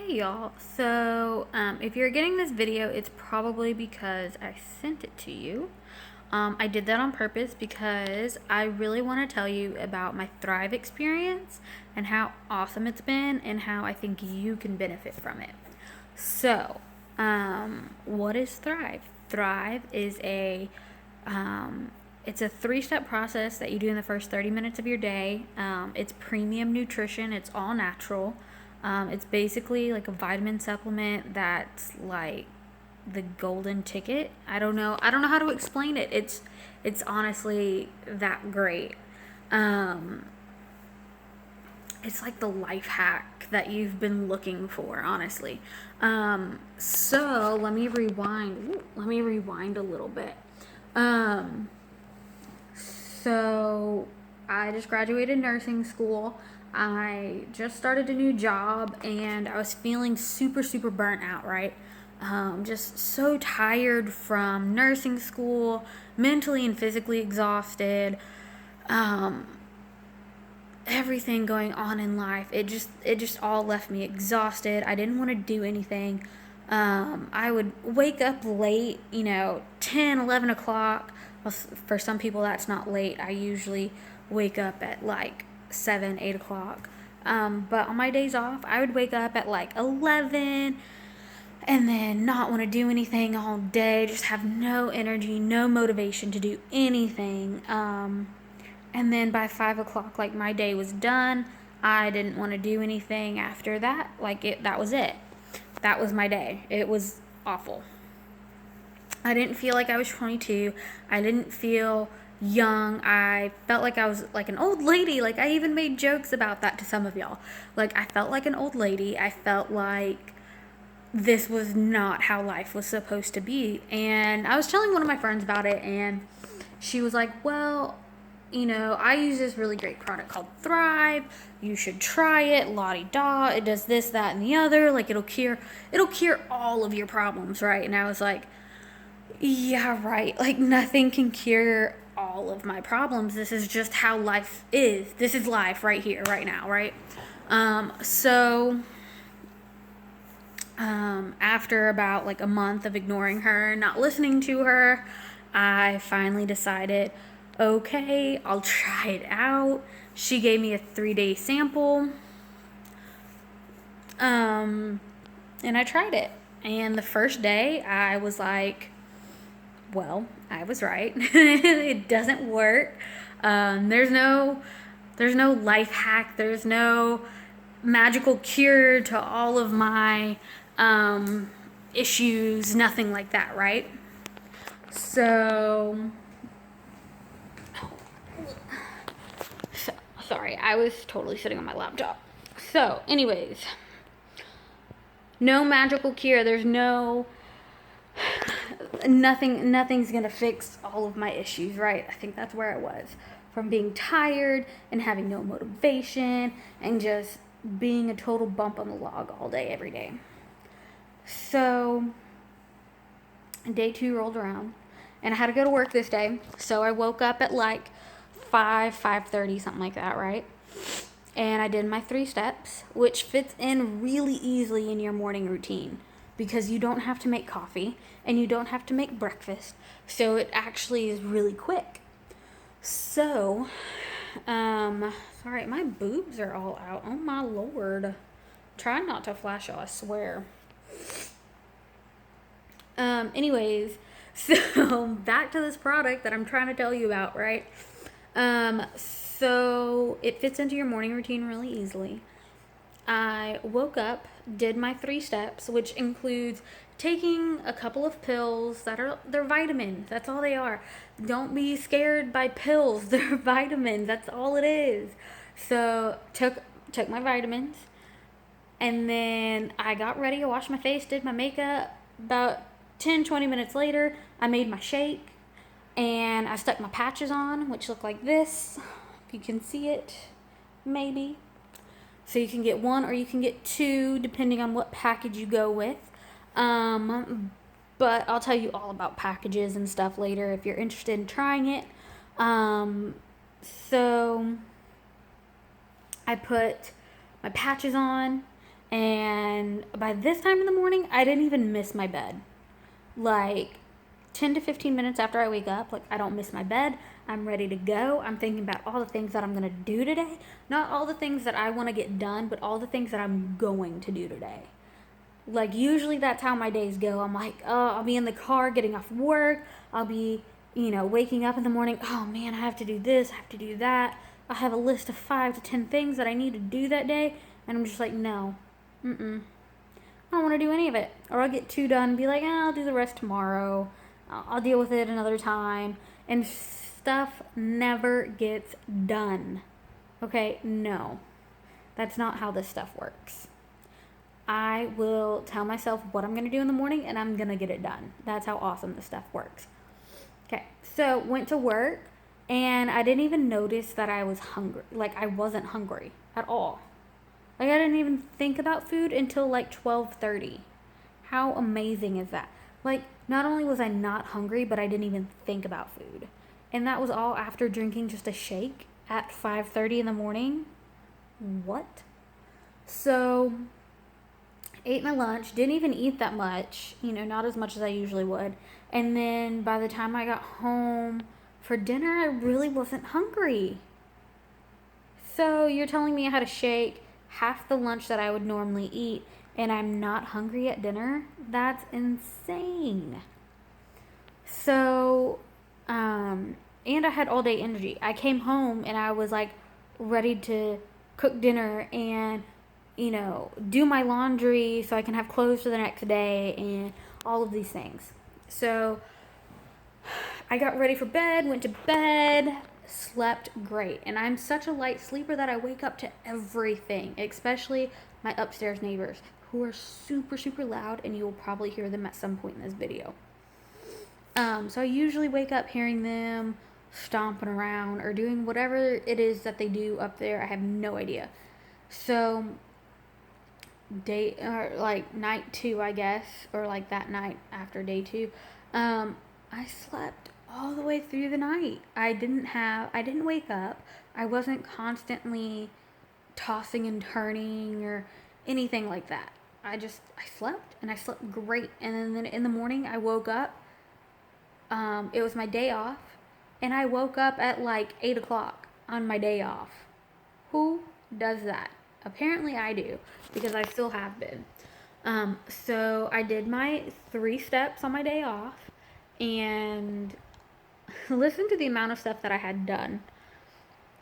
Hey y'all. So, if you're getting this video, it's probably because I sent it to you. I did that on purpose because I really want to tell you about my Thrive experience and how awesome it's been and how I think you can benefit from it. So, what is Thrive? Thrive is it's a 3-step process that you do in the first 30 minutes of your day. It's premium nutrition. It's all natural. It's basically like a vitamin supplement that's like the golden ticket. I don't know how to explain it. It's honestly that great. Um, it's like the life hack that you've been looking for, honestly. So let me rewind. Let me rewind a little bit. Um, so I just graduated nursing school. I just started a new job and I was feeling super, super burnt out, right? Just so tired from nursing school, mentally and physically exhausted. Um, Everything going on in life, it just all left me exhausted. I didn't want to do anything. I would wake up late, 10, 11 o'clock. Well, for some people that's not late. I usually wake up at like 7, 8 o'clock. But on my days off, I would wake up at like 11 and then not want to do anything all day, just have no energy, no motivation to do anything. And then by 5 o'clock, like my day was done. I didn't want to do anything after that. That was it. That was my day. It was awful. I didn't feel like I was 22. I didn't feel young. I felt like I was like an old lady. Like I even made jokes about that to some of y'all. Like I felt like an old lady. I felt like this was not how life was supposed to be. And I was telling one of my friends about it, and she was like, well, I use this really great product called Thrive. You should try it. La da. It does this, that, and the other. Like it'll cure all of your problems, right? And I was like, yeah, right. Like nothing can cure all of my problems. This is just how life is. This is life right here, right now, right? After about like a month of ignoring her, not listening to her, I finally decided, okay, I'll try it out. She gave me a 3-day sample, and I tried it. And the first day, I was like, well, I was right. It doesn't work. There's no life hack. There's no magical cure to all of my issues. Nothing like that, right? So, sorry, I was totally sitting on my laptop. So, anyways, no magical cure. There's no nothing's gonna fix all of my issues, right? I think that's where I was, from being tired and having no motivation and just being a total bump on the log all day, every day. So day 2 rolled around and I had to go to work this day. So I woke up at like 5:30, something like that, right? And I did my 3 steps, which fits in really easily in your morning routine because you don't have to make coffee and you don't have to make breakfast. So it actually is really quick. So, sorry, my boobs are all out. Oh my lord. Try not to flash y'all, I swear. Anyways, so back to this product that I'm trying to tell you about, right? So it fits into your morning routine really easily. I woke up, did my 3 steps, which includes taking a couple of pills they're vitamins. That's all they are. Don't be scared by pills. They're vitamins. That's all it is. So took my vitamins, and then I got ready. I washed my face, did my makeup. About 10-20 minutes later, I made my shake and I stuck my patches on, which look like this. If you can see it, maybe. So you can get 1 or you can get 2 depending on what package you go with. But I'll tell you all about packages and stuff later if you're interested in trying it. So I put my patches on And by this time in the morning, I didn't even miss my bed. Like 10 to 15 minutes after I wake up, like I don't miss my bed. I'm ready to go. I'm thinking about all the things that I'm going to do today. Not all the things that I want to get done, but all the things that I'm going to do today. Like usually that's how my days go. I'm like, oh, I'll be in the car getting off work. I'll be, waking up in the morning. Oh man, I have to do this. I have to do that. I have a list of 5 to 10 things that I need to do that day. And I'm just like, no, I don't want to do any of it. Or I'll get 2 done and be like, I'll do the rest tomorrow. I'll deal with it another time. And stuff never gets done. Okay, no. That's not how this stuff works. I will tell myself what I'm going to do in the morning and I'm going to get it done. That's how awesome this stuff works. Okay, so went to work and I didn't even notice that I was hungry. Like I wasn't hungry at all. Like I didn't even think about food until like 12:30. How amazing is that? Like not only was I not hungry, but I didn't even think about food. And that was all after drinking just a shake at 5:30 in the morning. What? So ate my lunch, didn't even eat that much, not as much as I usually would. And then by the time I got home for dinner, I really wasn't hungry. So you're telling me I had a shake, half the lunch that I would normally eat, and I'm not hungry at dinner? That's insane. So, and I had all day energy. I came home and I was like ready to cook dinner and do my laundry so I can have clothes for the next day and all of these things. So I got ready for bed, went to bed, slept great. And I'm such a light sleeper that I wake up to everything, especially my upstairs neighbors who are super, super loud, and you will probably hear them at some point in this video. So I usually wake up hearing them stomping around or doing whatever it is that they do up there. I have no idea. So night 2, I guess, or like that night after day 2, I slept all the way through the night. I didn't wake up. I wasn't constantly tossing and turning or anything like that. I slept and I slept great. And then in the morning I woke up. It was my day off and I woke up at like 8 o'clock on my day off. Who does that? Apparently I do, because I still have been. So I did my 3 steps on my day off and listen to the amount of stuff that I had done.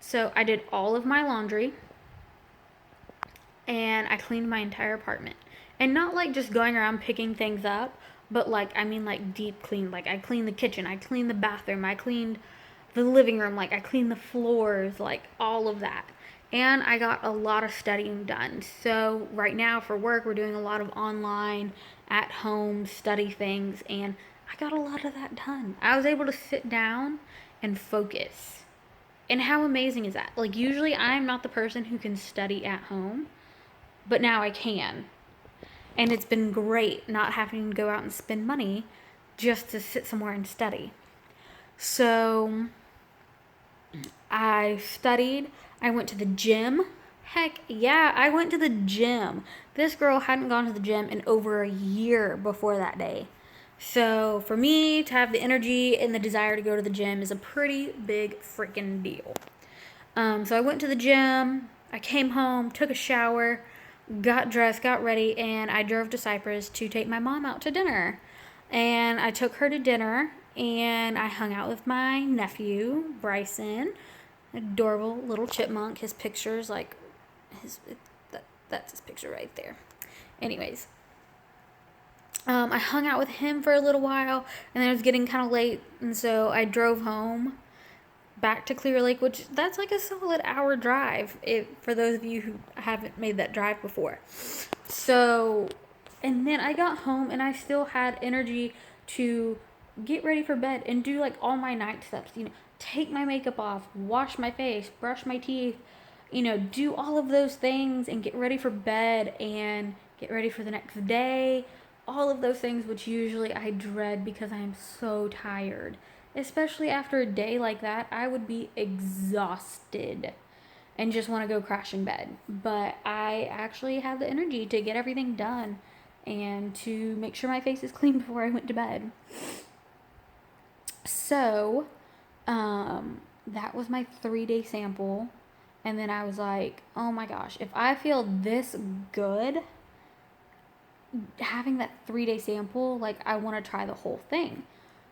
So I did all of my laundry and I cleaned my entire apartment. And not like just going around picking things up, but like deep clean. Like I cleaned the kitchen, I cleaned the bathroom, I cleaned the living room, like I cleaned the floors, like all of that. And I got a lot of studying done. So right now for work, we're doing a lot of online, at home study things, and I got a lot of that done. I was able to sit down and focus. And how amazing is that? Like usually I'm not the person who can study at home, but now I can. And it's been great not having to go out and spend money just to sit somewhere and study. So I studied. I went to the gym. Heck yeah, I went to the gym. This girl hadn't gone to the gym in over a year before that day. So for me to have the energy and the desire to go to the gym is a pretty big freaking deal. So I went to the gym. I came home, took a shower, got dressed, got ready, and I drove to Cypress to take my mom out to dinner. And I took her to dinner and I hung out with my nephew, Bryson, adorable little chipmunk. His picture's like that's his picture right there. Anyways, I hung out with him for a little while, and then it was getting kind of late, and so I drove home back to Clear Lake, which that's like a solid hour drive for those of you who haven't made that drive before. So, and then I got home and I still had energy to get ready for bed and do like all my night steps, take my makeup off, wash my face, brush my teeth, do all of those things and get ready for bed and get ready for the next day. All of those things, which usually I dread because I am so tired. Especially after a day like that, I would be exhausted. and just want to go crash in bed. But I actually have the energy to get everything done and to make sure my face is clean before I went to bed. So, that was my 3-day sample. And then I was like, oh my gosh, if I feel this good having that 3-day sample, like, I want to try the whole thing.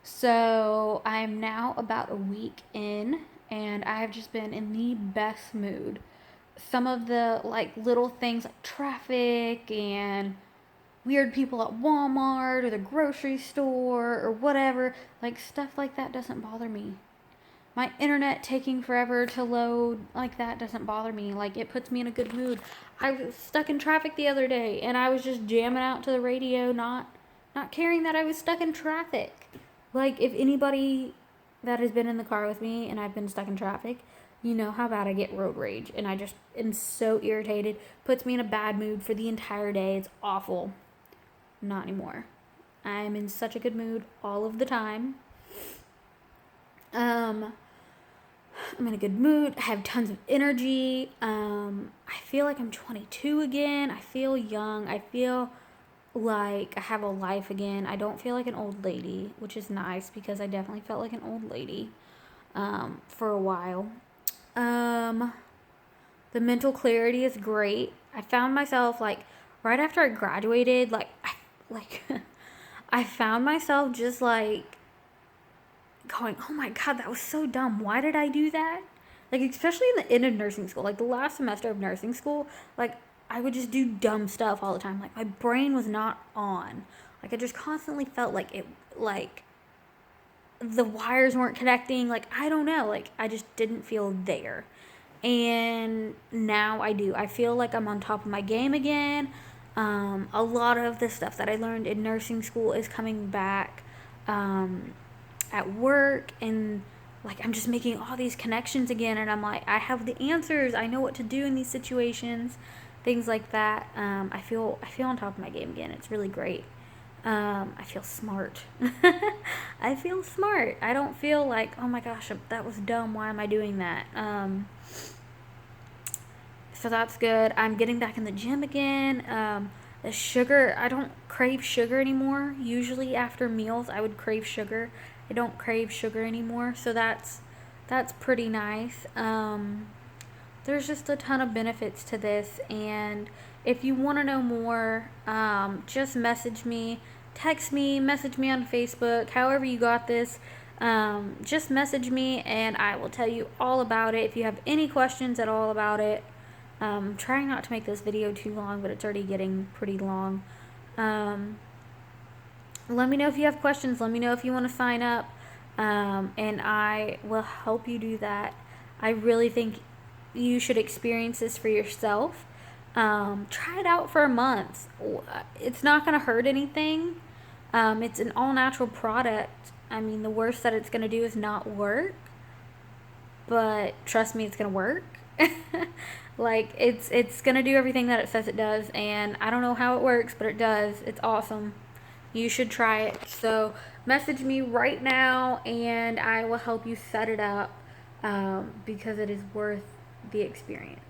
So I'm now about a week in, and I've just been in the best mood. Some of the like little things like traffic and weird people at Walmart or the grocery store or whatever, like stuff like that doesn't bother me. My internet taking forever to load, like that doesn't bother me. Like, it puts me in a good mood. I was stuck in traffic the other day and I was just jamming out to the radio, not caring that I was stuck in traffic. Like, if anybody that has been in the car with me and I've been stuck in traffic, you know how bad I get road rage, and I just am so irritated. Puts me in a bad mood for the entire day. It's awful. Not anymore. I'm in such a good mood all of the time. I'm in a good mood. I have tons of energy. I feel like I'm 22 again. I feel young. I feel like I have a life again. I don't feel like an old lady, which is nice because I definitely felt like an old lady for a while. The mental clarity is great. I found myself like right after I graduated, I found myself just like going, oh my God, that was so dumb. Why did I do that? Like, especially in the end of nursing school, like the last semester of nursing school, like I would just do dumb stuff all the time. Like, my brain was not on. Like, I just constantly felt like the wires weren't connecting. Like, I don't know. Like, I just didn't feel there. And now I do. I feel like I'm on top of my game again. A lot of the stuff that I learned in nursing school is coming back at work, and like I'm just making all these connections again, and I'm like, I have the answers. I know what to do in these situations, things like that. I feel on top of my game again. It's really great. I feel smart. I feel smart. I don't feel like, oh my gosh, that was dumb. Why am I doing that? So that's good. I'm getting back in the gym again. The sugar, I don't crave sugar anymore. Usually after meals, I would crave sugar. I don't crave sugar anymore. So that's pretty nice. There's just a ton of benefits to this. And if you want to know more, just message me, text me, message me on Facebook, however you got this. Just message me and I will tell you all about it. If you have any questions at all about it, trying not to make this video too long, but it's already getting pretty long. Let me know if you have questions. Let me know if you want to sign up, and I will help you do that. I really think you should experience this for yourself. Try it out for a month. It's not going to hurt anything. It's an all-natural product. I mean, the worst that it's going to do is not work, but trust me, it's going to work. Like, it's gonna do everything that it says it does, and I don't know how it works, but it does. It's awesome. You should try it. So message me right now and I will help you set it up, because it is worth the experience.